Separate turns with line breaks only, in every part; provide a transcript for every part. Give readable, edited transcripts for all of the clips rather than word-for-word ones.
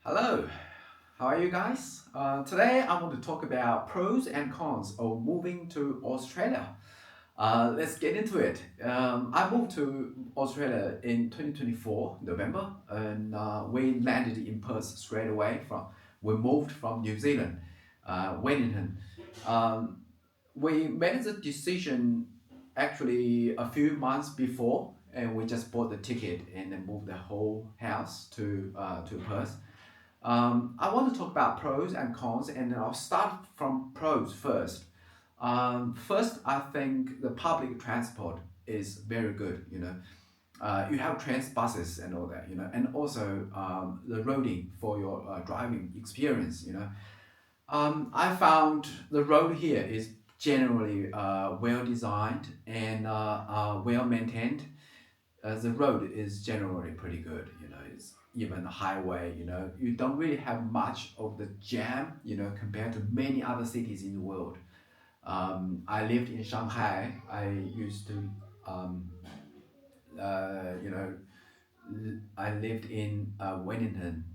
Hello, how are you guys? Today I want to talk about pros and cons of moving to Australia. Let's get into it. I moved to Australia in 2024, November, and we landed in Perth straight away. We moved from New Zealand, Wellington. Um, we made the decision actually a few months before, and we just bought the ticket and then moved the whole house to Perth. I want to talk about pros and cons, and then I'll start from pros first. First, I think the public transport is very good. You have trains, buses, and all that. And also the roading for your driving experience. I found the road here is generally well designed and well maintained. The road is generally pretty good. It's even the highway. You don't really have much of the jam. Compared to many other cities in the world. I lived in Shanghai. I used to, um, you know, I lived in Wellington,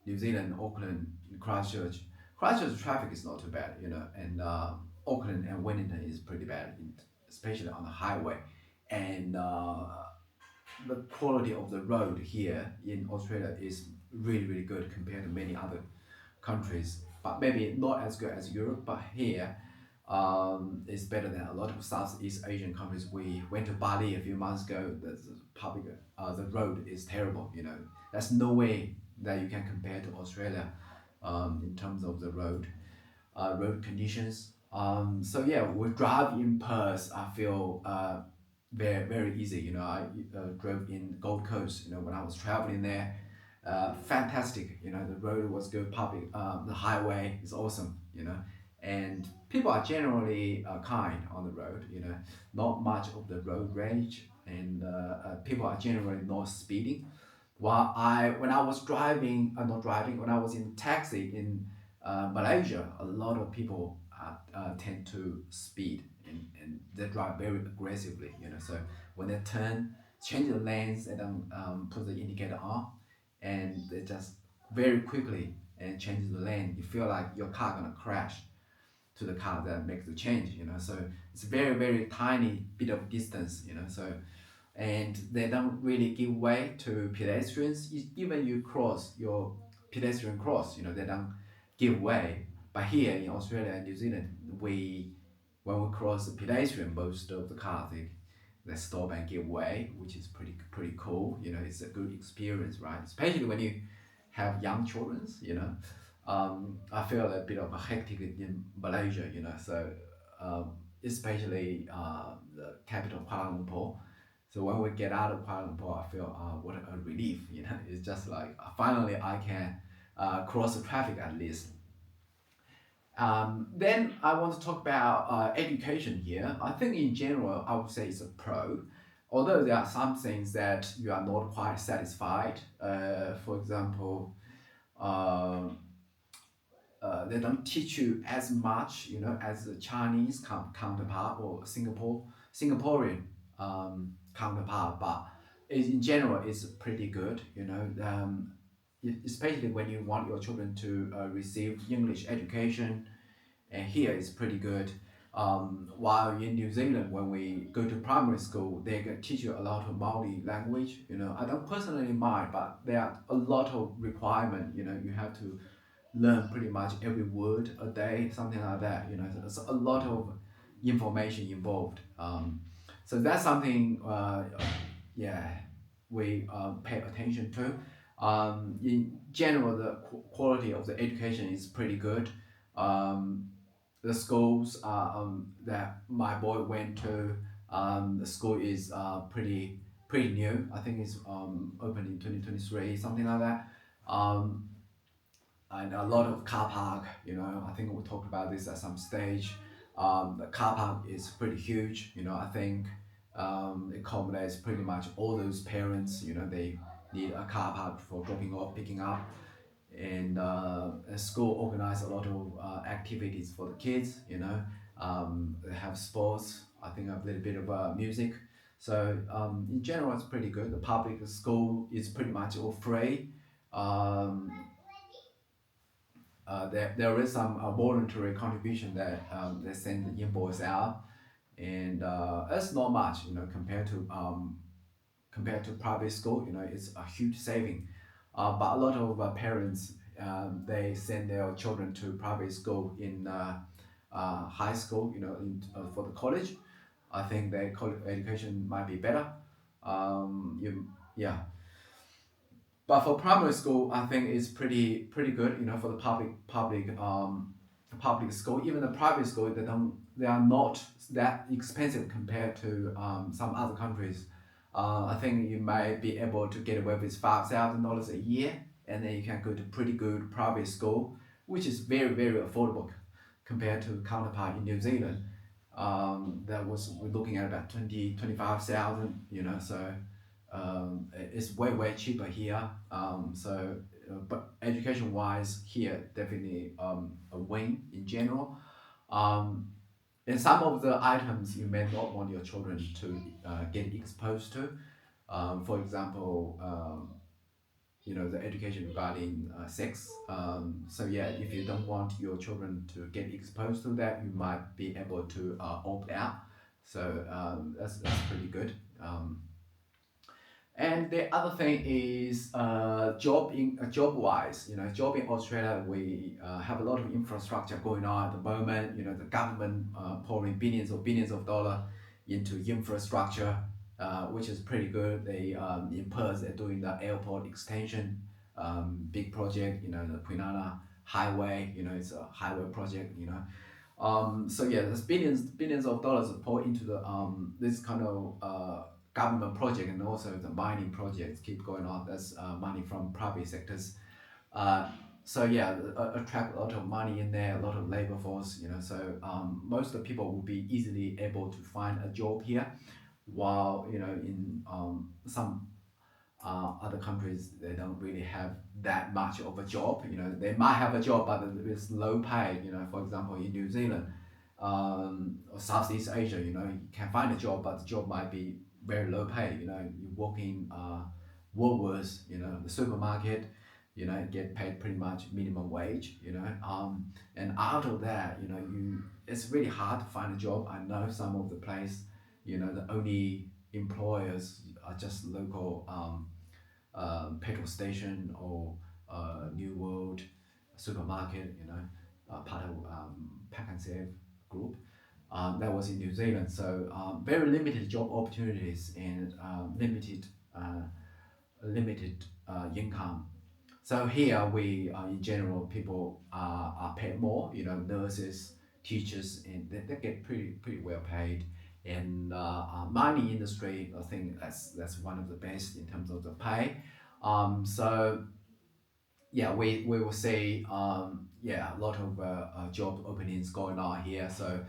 New Zealand, Auckland, Christchurch. Christchurch traffic is not too bad. And Auckland and Wellington is pretty bad, especially on the highway. And the quality of the road here in Australia is really, really good compared to many other countries. But maybe not as good as Europe, but here it's better than a lot of Southeast Asian countries. We went to Bali a few months ago. The road is terrible. There's no way that you can compare to Australia in terms of the road conditions. So yeah, we drive in Perth. I feel very very easy. I drove in Gold Coast. When I was traveling there, fantastic. The road was good. The highway is awesome. And people are generally kind on the road. Not much of the road rage, and people are generally not speeding. When I was driving, not driving, when I was in taxi in Malaysia, a lot of people tend to speed and they drive very aggressively. So when they turn, change the lanes and put the indicator on, and they just very quickly and change the lane, you feel like your car gonna crash to the car that makes the change. So it's very very tiny bit of distance. So and they don't really give way to pedestrians. Even you cross your pedestrian cross, they don't give way. But here in Australia and New Zealand, when we cross the pedestrian, most of the cars they stop and give way, which is pretty cool. It's a good experience, right? Especially when you have young children. I feel a bit of a hectic in Malaysia. So especially the capital Kuala Lumpur. So when we get out of Kuala Lumpur, I feel what a relief. It's just like finally I can cross the traffic at least. Then I want to talk about education here. I think in general, I would say it's a pro. Although there are some things that you are not quite satisfied. For example, uh, they don't teach you as much, as the Chinese counterpart or Singaporean counterpart. But in general, it's pretty good. Especially when you want your children to receive English education, and here it's pretty good. While in New Zealand, when we go to primary school, they can teach you a lot of Maori language. I don't personally mind, but there are a lot of requirement. You have to learn pretty much every word a day, something like that. There's a lot of information involved. So that's something, yeah, we pay attention to. In general, the quality of the education is pretty good. Um, the schools that my boy went to, the school is pretty new. I think it's opened in 2023, something like that. Um, and a lot of car park. I think we talked about this at some stage. The car park is pretty huge. I think it accommodates pretty much all those parents. They need a car park for dropping off, picking up, and the school organize a lot of activities for the kids. They have sports. I think a little bit of music. So in general, it's pretty good. The public school is pretty much all free. Um, there is some voluntary contribution that they send the invoice out, and it's not much, compared to private school. It's a huge saving. But a lot of parents, they send their children to private school in high school, for the college. I think their college education might be better. Yeah, but for primary school, I think it's pretty good. For the public school, even the private school, they are not that expensive compared to some other countries. I think you might be able to get away with $5,000 a year, and then you can go to pretty good private school, which is very affordable compared to counterpart in New Zealand. That was we're looking at about 25,000. So it's way cheaper here. But education wise, here definitely a win in general. Um, and some of the items you may not want your children to get exposed to. For example, the education regarding sex. So yeah, if you don't want your children to get exposed to that, you might be able to opt out. So that's pretty good. And the other thing is job wise. Job in Australia, we have a lot of infrastructure going on at the moment. The government pouring billions of dollars into infrastructure, which is pretty good. They in Perth, they're doing the airport extension, big project. The Kwinana Highway. It's a highway project. So yeah, there's billions of dollars poured into the this kind of government project, and also the mining projects keep going on. That's money from private sectors. Uh, so yeah, attract a lot of money in there, a lot of labor force. So most of the people will be easily able to find a job here, while in some other countries, they don't really have that much of a job. They might have a job, but it's low pay. For example, in New Zealand, or Southeast Asia, you can find a job, but the job might be very low pay. You work in Woolworths, the supermarket, get paid pretty much minimum wage. And out of that, it's really hard to find a job. I know some of the place, the only employers are just local petrol station, or New World supermarket, part of Pack and Save group. That was in New Zealand. So very limited job opportunities, and limited income. So here we, in general, people are paid more. Nurses, teachers, and they get pretty well paid. And mining industry, I think that's one of the best in terms of the pay. So yeah, we will see yeah, a lot of job openings going on here. So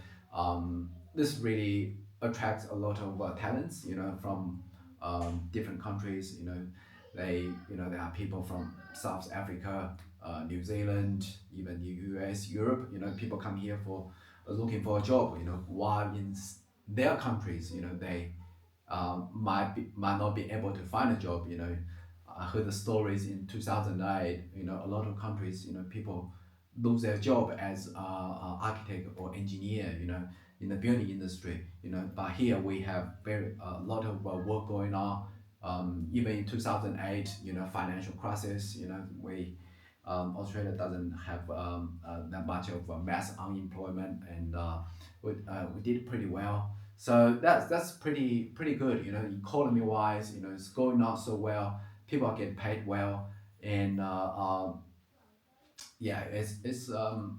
this really attracts a lot of talents, from different countries. There are people from South Africa, New Zealand, even the US, Europe. People come here for looking for a job. While in their countries, they might not be able to find a job. I heard the stories in 2008. A lot of countries, people lose their job as architect or engineer. In the building industry. But here we have very a lot of work going on. Even in 2008, financial crisis. We Australia doesn't have that much of mass unemployment, and we did pretty well. So that's pretty good. Economy wise, it's going not so well. People are getting paid well, and yeah, it's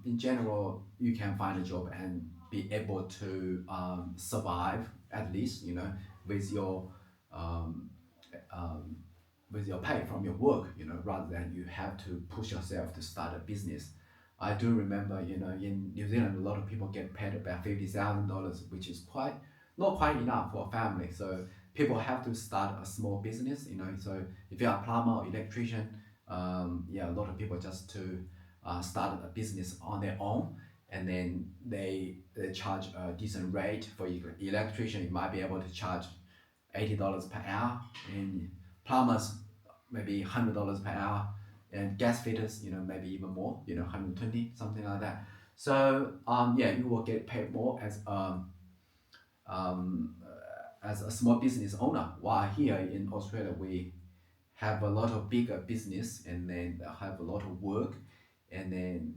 in general, you can find a job and be able to survive, at least, with your um, um, with your pay from your work, rather than you have to push yourself to start a business. I do remember, in New Zealand, a lot of people get paid about $50,000, which is quite not quite enough for a family. So people have to start a small business. So if you're a plumber or electrician, yeah, a lot of people just to start a business on their own, and then they charge a decent rate. For electrician, you might be able to charge $80 per hour, and plumbers maybe $100 per hour. and gas filters, maybe even more, 120, something like that. So yeah, you will get paid more um, as a small business owner. While here in Australia, we have a lot of bigger business and then have a lot of work, and then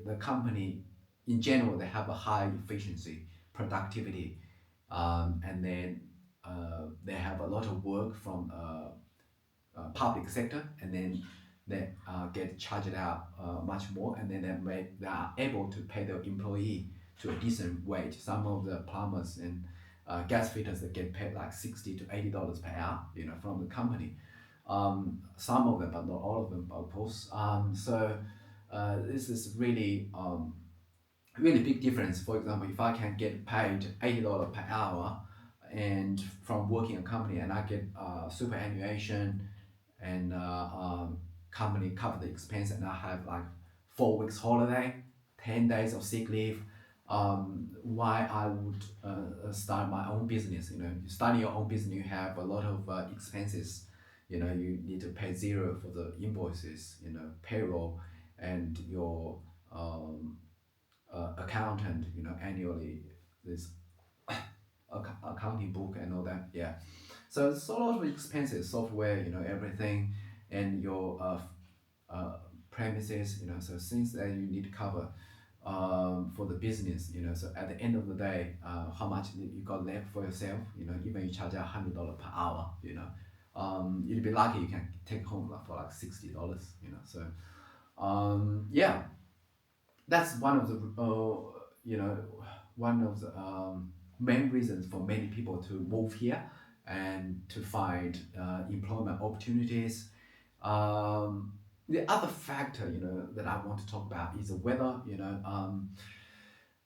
the company in general they have a high efficiency, productivity, and then they have a lot of work from public sector, and then they get charged out much more, and then they are able to pay their employee to a decent wage. Some of the plumbers and gas fitters that get paid like $60 to $80 per hour, from the company. Some of them, but not all of them, of course. This is really big difference. For example, if I can get paid $80 per hour and from working a company, and I get superannuation and company cover the expense, and I have like 4 weeks holiday, 10 days of sick leave. Why I would start my own business? Starting your own business, you have a lot of expenses. You need to pay zero for the invoices, payroll, and your accountant, annually, this accounting book and all that. Yeah. So it's a lot of expenses, software, everything, and your premises, so things that you need to cover for the business, so at the end of the day, how much you got left for yourself, even you charge $100 per hour, you'd be lucky you can take home for like $60, so yeah, that's one of the you know one of the main reasons for many people to move here and to find employment opportunities. The other factor that I want to talk about is the weather.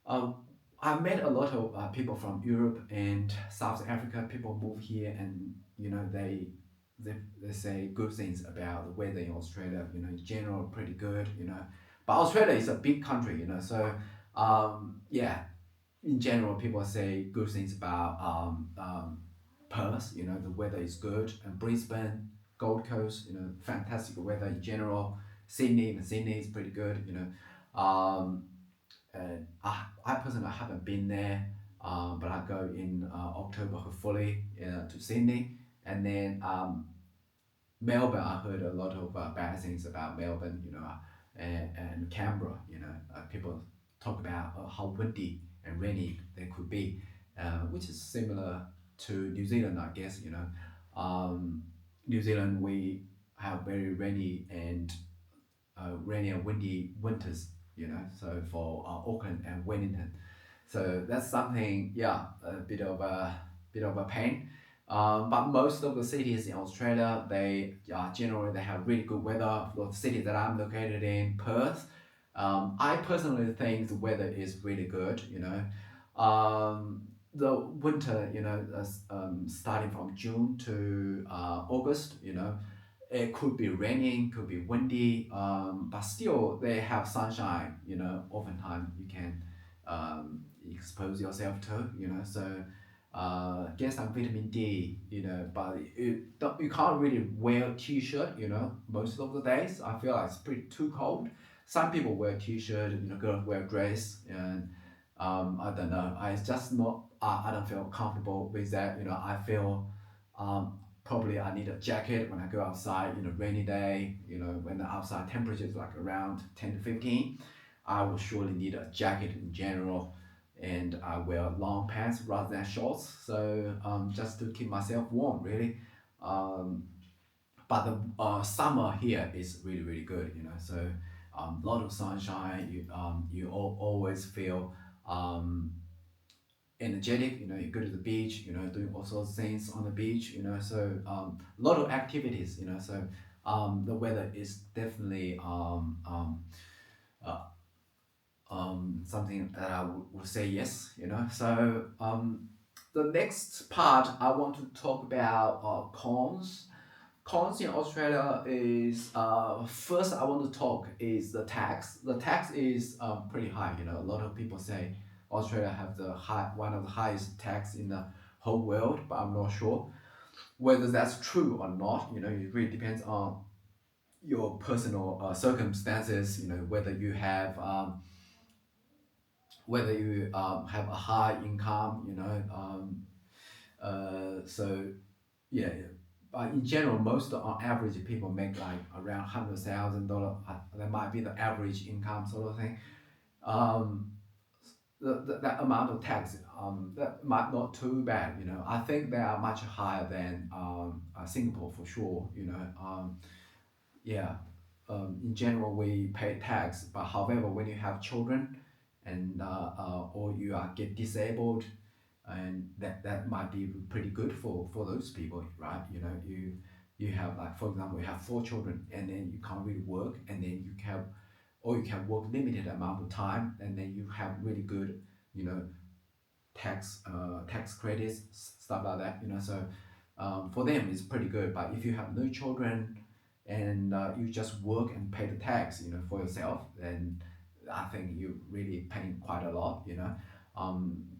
uh, I met a lot of people from Europe and South Africa. People move here, and they say good things about the weather in Australia. In general, pretty good. But Australia is a big country. So yeah, in general, people say good things about Perth. The weather is good, and Brisbane, Gold Coast. Fantastic weather in general. Sydney is pretty good. Um, and I personally haven't been there, but I go in October hopefully to Sydney, and then Melbourne. I heard a lot of bad things about Melbourne, and Canberra. People talk about how windy and rainy they could be, which is similar to New Zealand, I guess. New Zealand, we have very rainy and windy winters, so for Auckland and Wellington. So that's something, yeah, a bit of a pain. But most of the cities in Australia, they generally they have really good weather. For the city that I'm located in, Perth, I personally think the weather is really good. The winter, starting from June to August, it could be raining, could be windy, but still they have sunshine. Oftentimes you can expose yourself to. So get some vitamin D. But you can't really wear t-shirt. Most of the days I feel like it's pretty too cold. Some people wear t-shirt. Girls wear dress, and I don't know. I just not. I don't feel comfortable with that. I feel probably I need a jacket when I go outside, rainy day, when the outside temperature is like around 10 to 15, I will surely need a jacket in general, and I wear long pants rather than shorts, so just to keep myself warm, really. Um, but the summer here is really, really good, so a lot of sunshine, you always feel energetic. You go to the beach, doing all sorts of things on the beach, so a lot of activities, so the weather is definitely uh, something that I would say yes. So the next part I want to talk about cons. Cons in Australia is first I want to talk is the tax. The tax is pretty high. A lot of people say Australia have one of the highest tax in the whole world, but I'm not sure whether that's true or not. It really depends on your personal circumstances, whether you have a high income, so yeah, yeah. But in general, most on average people make like around $100,000. That might be the average income sort of thing. Um, that amount of tax, that might not too bad. I think they are much higher than Singapore for sure. Yeah. In general, we pay tax, but however, when you have children, and or you are get disabled, and that might be pretty good for those people, right? You have, like, for example, you have four children, and then you can't really work, and then you can work limited amount of time, and then you have really good, you know tax credits, stuff like that. So for them it's pretty good. But if you have no children, and you just work and pay the tax, for yourself, then I think you're really paying quite a lot.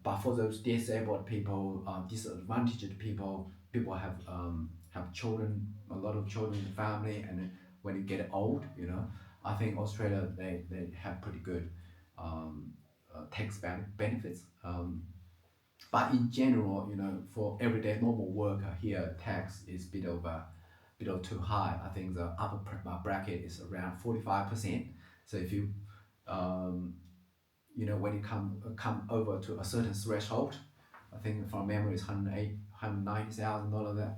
But for those disabled people, disadvantaged people, have children, a lot of children in the family, and when you get old, I think Australia, they have pretty good tax benefits. But in general, for everyday normal worker here, tax is bit of too high. I think the upper bracket is around 45%. So if you, um, when you come over to a certain threshold, I think from memory is $190,000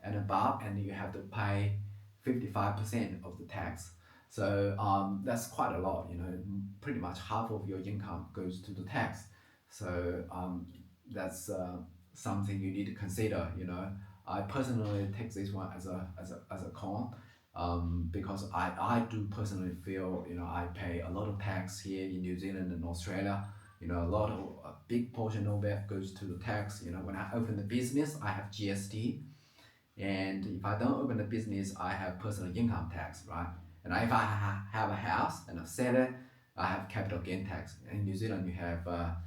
and above, and you have to pay 55% of the tax. So that's quite a lot. Pretty much half of your income goes to the tax. So that's something you need to consider. I personally take this one as a con, because I do personally feel, I pay a lot of tax here in New Zealand and Australia. A big portion of it goes to the tax. When I open the business, I have GST, and if I don't open the business, I have personal income tax, right? And if I have a house and I sell it, I have capital gain tax. In New Zealand, you have a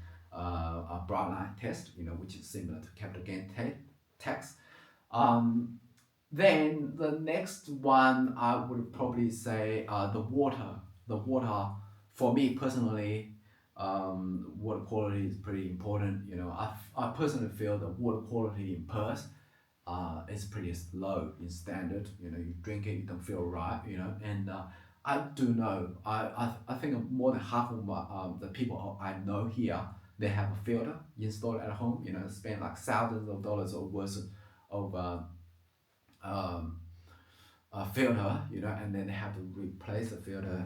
broad line test, which is similar to capital gain tax. Um, then the next one, I would probably say the water. The water, for me personally, water quality is pretty important. I personally feel the water quality in Perth is pretty low in standard. You drink it, you don't feel right. And I do know, I think more than half of the people I know here, they have a filter installed at home. Spend like thousands of dollars or worth of um, a filter, and then they have to replace the filter,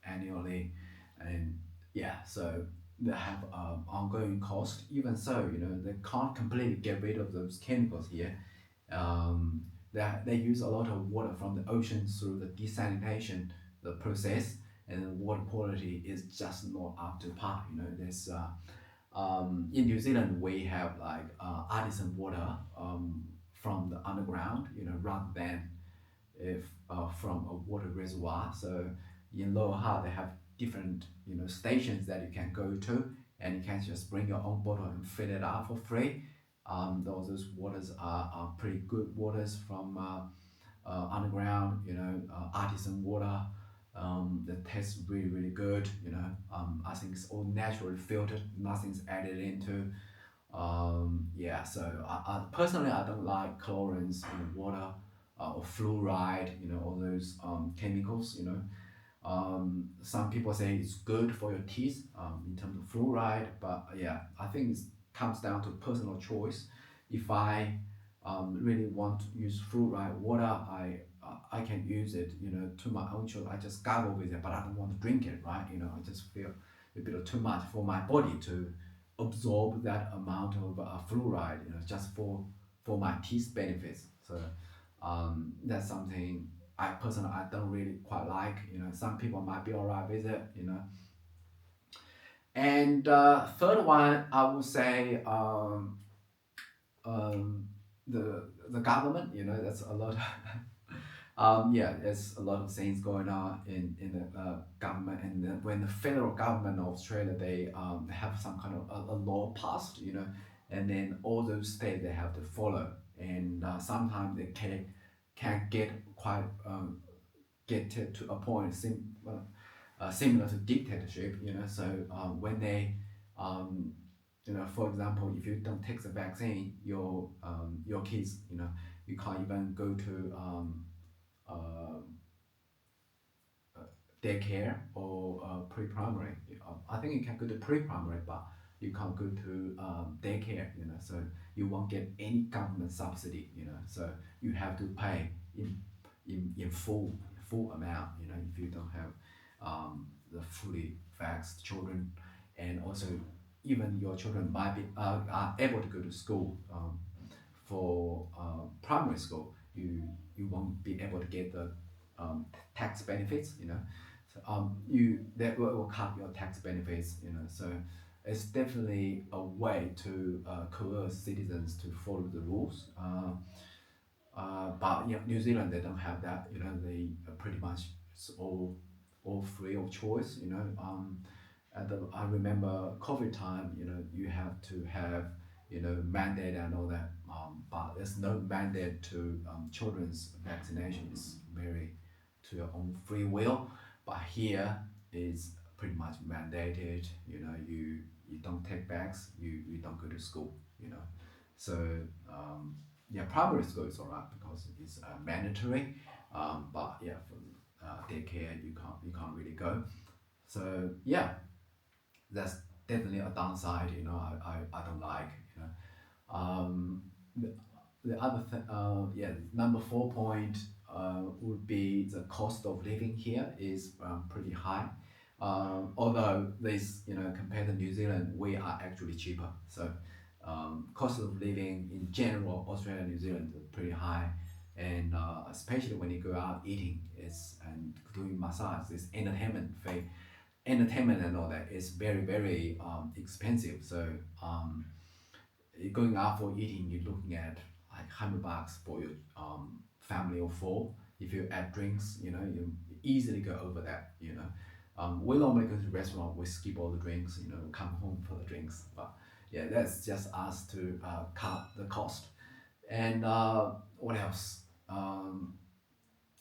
annually, and yeah, so they have ongoing cost. Even so, they can't completely get rid of those chemicals here. Um, they use a lot of water from the ocean through the desalination, the process, and the water quality is just not up to par. There's in New Zealand we have like artisan water from the underground, rather than if from a water reservoir. So in Lower Hutt they have different stations that you can go to, and you can just bring your own bottle and fill it up for free. Those waters are pretty good waters from underground, artisan water. That tastes really really good. I think it's all naturally filtered, nothing's added into. Yeah, so I personally I don't like chlorines in water, or fluoride, all those chemicals. Some people say it's good for your teeth, in terms of fluoride, but yeah, I think it comes down to personal choice. If I really want to use fluoride water, I can use it, to my own choice. I just gargle with it, but I don't want to drink it, right? I just feel a bit of too much for my body to absorb that amount of fluoride, just for my teeth benefits. So that's something I personally I don't really quite like. Some people might be alright with it. And third one, I would say um, the government. That's a lot. Yeah, there's a lot of things going on in the government, and then when the federal government of Australia, they have some kind of a law passed, and then all those states they have to follow, and sometimes they can get quite get to a point similar to dictatorship. So when they for example, if you don't take the vaccine, your kids, you can't even go to uh, daycare or pre-primary. I think you can go to pre-primary, but you can't go to daycare. So you won't get any government subsidy. So you have to pay in full amount. If you don't have the fully vaxxed children, and also even your children might be are able to go to school for primary school, you won't be able to get the tax benefits. So you that will cut your tax benefits. So it's definitely a way to coerce citizens to follow the rules. But New Zealand, they don't have that. They are pretty much it's all free of choice. I remember COVID time. You have to have mandate and all that. But there's no mandate to children's vaccination. It's very to your own free will. But here is pretty much mandated. You don't take bags. You don't go to school. So yeah, primary school is alright because it's mandatory. But yeah, for daycare you can't really go. So yeah, that's definitely a downside. I don't like. Um, the, the other thing, yeah, number 4 point would be the cost of living here is pretty high. Although this, compared to New Zealand, we are actually cheaper. So cost of living in general, Australia and New Zealand are pretty high, and especially when you go out eating, and doing massage, this entertainment and all that is very very expensive. So going out for eating, you're looking at like $100 for your family of four. If you add drinks, you easily go over that. We normally go to the restaurant, we skip all the drinks, come home for the drinks. But yeah, that's just us to cut the cost. And what else?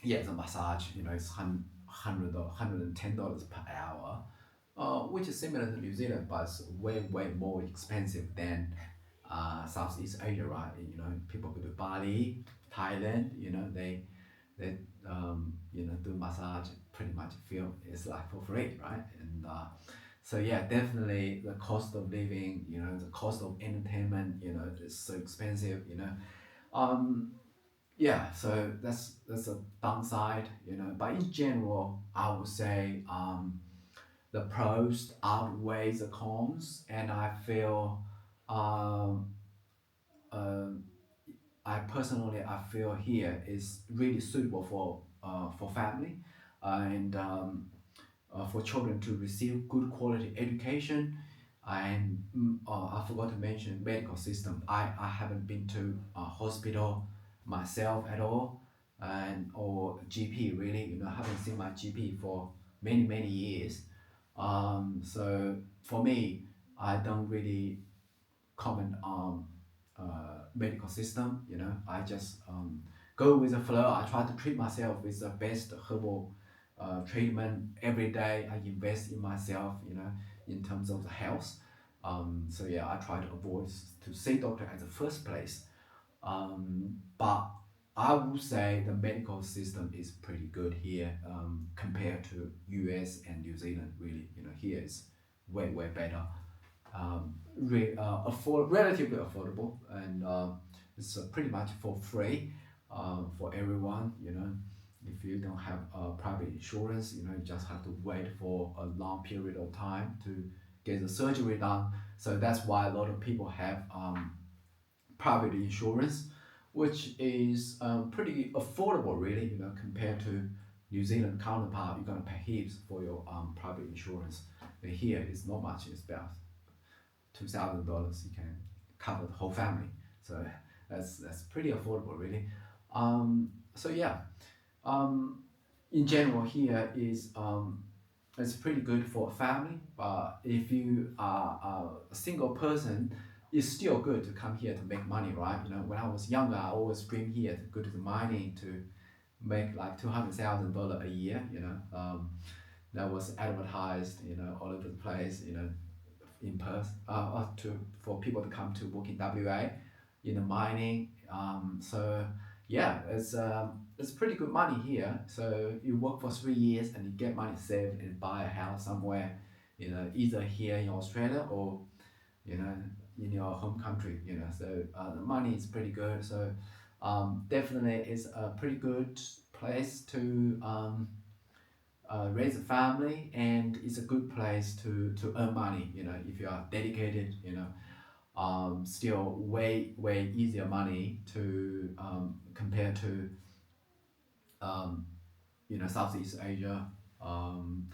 Yeah, the massage, it's $110 per hour, which is similar to New Zealand, but it's way more expensive than Southeast Asia, right? People go to Bali, Thailand, they do massage pretty much feel it's like for free, right? And so yeah, definitely the cost of living, the cost of entertainment, is so expensive. Yeah, so that's a downside. But in general, I would say the pros outweigh the cons, and I feel um, uh, I feel here is really suitable for family, and for children to receive good quality education. And I forgot to mention medical system. I haven't been to a hospital myself at all, and or GP really. I haven't seen my GP for many years. So for me, I don't really comment on medical system. I just go with the flow. I try to treat myself with the best herbal treatment every day. I invest in myself, in terms of the health. So yeah, I try to avoid to see doctor at the first place. But I would say the medical system is pretty good here, compared to US and New Zealand. Really, here is way better. Relatively affordable, and it's pretty much for free for everyone. If you don't have private insurance, you just have to wait for a long period of time to get the surgery done. So that's why a lot of people have private insurance, which is pretty affordable, really. Compared to New Zealand counterpart, you're gonna pay heaps for your private insurance. But here it's not much. It's about $2,000. You can cover the whole family. So that's pretty affordable, really. So yeah, um, in general, here is it's pretty good for a family. But if you are a single person, it's still good to come here to make money, right? When I was younger, I always dreamed here to go to the mining to make like $200,000 a year. That was advertised, all over the place, in Perth, to for people to come to work in WA, mining. So yeah, it's pretty good money here. So you work for 3 years and you get money saved and buy a house somewhere, either here in Australia or you know in your home country. So the money is pretty good. So definitely it's a pretty good place to raise a family, and it's a good place to earn money, if you are dedicated. Still way easier money to compared to um, Southeast Asia. um,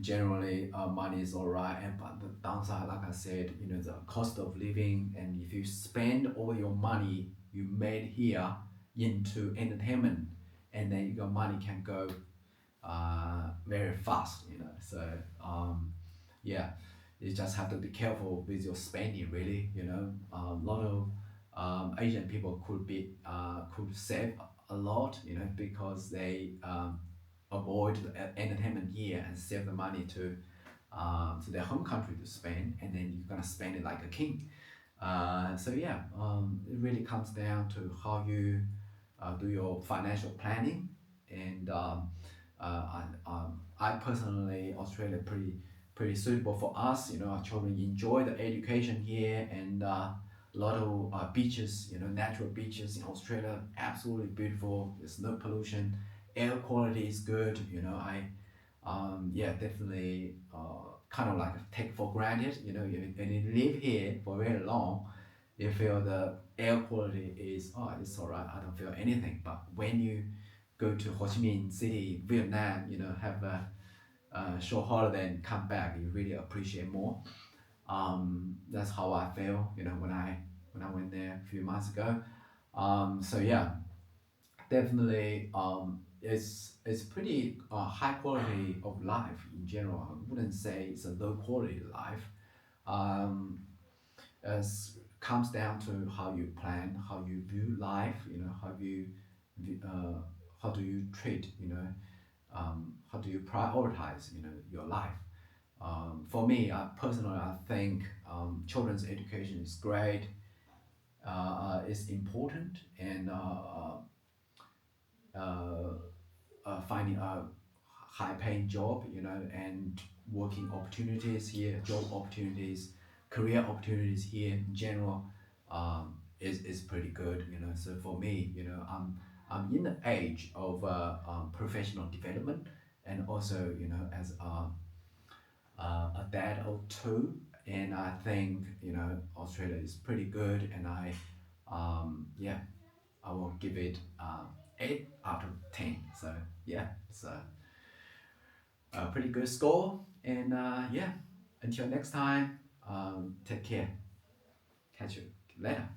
Generally money is all right, and but the downside, like I said, the cost of living, and if you spend all your money you made here into entertainment, and then your money can go very fast. So yeah, you just have to be careful with your spending, really. A lot of Asian people could save a lot, because they avoid the entertainment here and save the money to their home country to spend, and then you're gonna spend it like a king. So yeah, it really comes down to how you do your financial planning. And I personally, Australia pretty suitable for us. Our children enjoy the education here, and a lot of beaches, natural beaches in Australia, absolutely beautiful. There's no pollution, air quality is good. I yeah, definitely kind of like take for granted. And you live here for very long, you feel the air quality is, oh, it's alright, I don't feel anything. But when you go to Ho Chi Minh City, Vietnam, have a short holiday and come back, you really appreciate more. That's how I feel, when I went there a few months ago. So yeah, definitely it's pretty high quality of life in general. I wouldn't say it's a low quality life. Um, as comes down to how you plan, how you view life, how do you treat, how do you prioritize, your life. For me, personally, I think children's education is great, is important, and finding a high paying job, and working opportunities here, job opportunities, career opportunities here in general, is pretty good. So for me, I'm in the age of professional development, and also, as a dad of two. And I think, Australia is pretty good, and yeah, I will give it 8 out of 10. So yeah, it's a pretty good score. And yeah, until next time, take care. Catch you later.